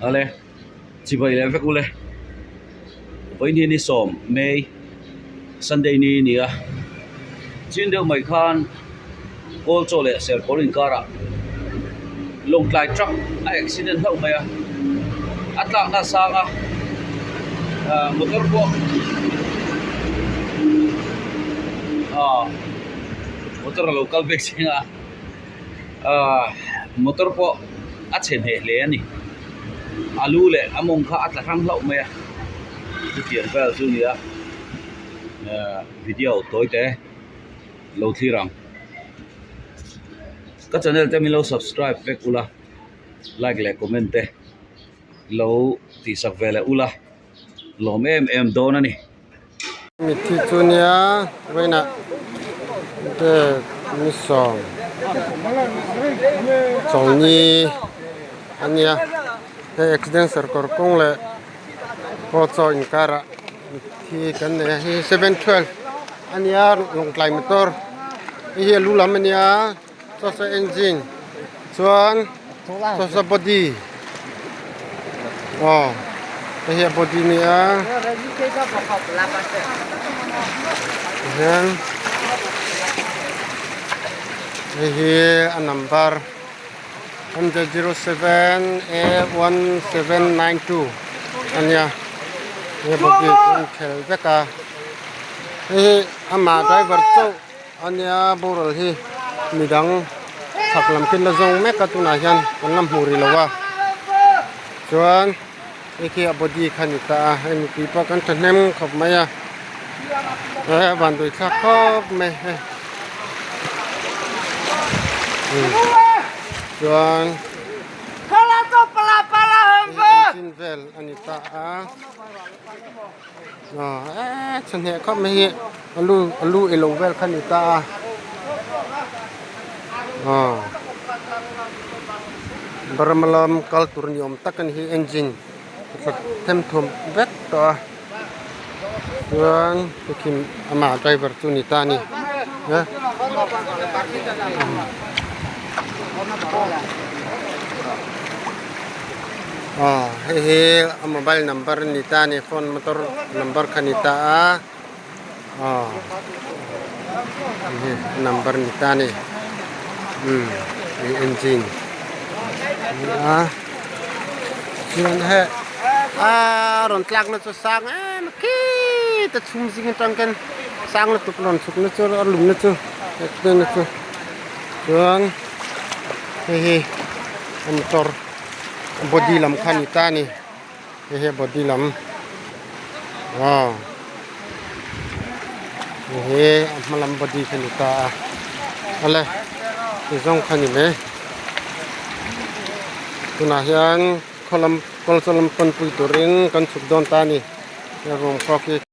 Ale chỉ vậy là việc ule với ni ni som May Sunday ni ni à chuyến đường mấy khan cô cho lệ sẽ có linh cara long lại truck accident hậu mày à at lang na sang motor po motor local vaccine motor po at sen he le ani alu le among kha at lang hậu mày à tiền vào chu ni à video tối té lâu thi rằng các channel cho mình lâu subscribe về ula like le comment te lâu thì sắp về là ula lom em đó nè mi thi chunia với nè để mi sòng sòng ni anh ya cái accident sarkar kong le có cho in cara thì cái này hi 712 anh ya long lại motor hi lu lam anh ya cho sa engine chuan cho sa body cái hi body ni a yan hi a number 107 A1792 anh ya hi body khel beka hi ama driver cho anh ya boral hi midang thak lam kin la zong me ka tuna hian kan lam huri lawa chuan iki body khanita ai mi pa kan thanem khop maya ban doi thak khop me chuan kala to pala hamba sinvel anita chan he khop me hi alu elovel khanita baramalam culture niom takan hi engine them thum vek to chuan kim ama driver chu ni ta ni he mobile number ni ta ni phone motor number khanita number ni ta ni engine chuan he ron tlak na chu sang ki ta chum sing tang kan sang na tuk lon suk na chu lum na chu na chu chuan he motor body lam khanita ni he body lam he malam body khanita ale zong khani me tuna hian kol solam pon pui turin kan suk don ta ni rom khoki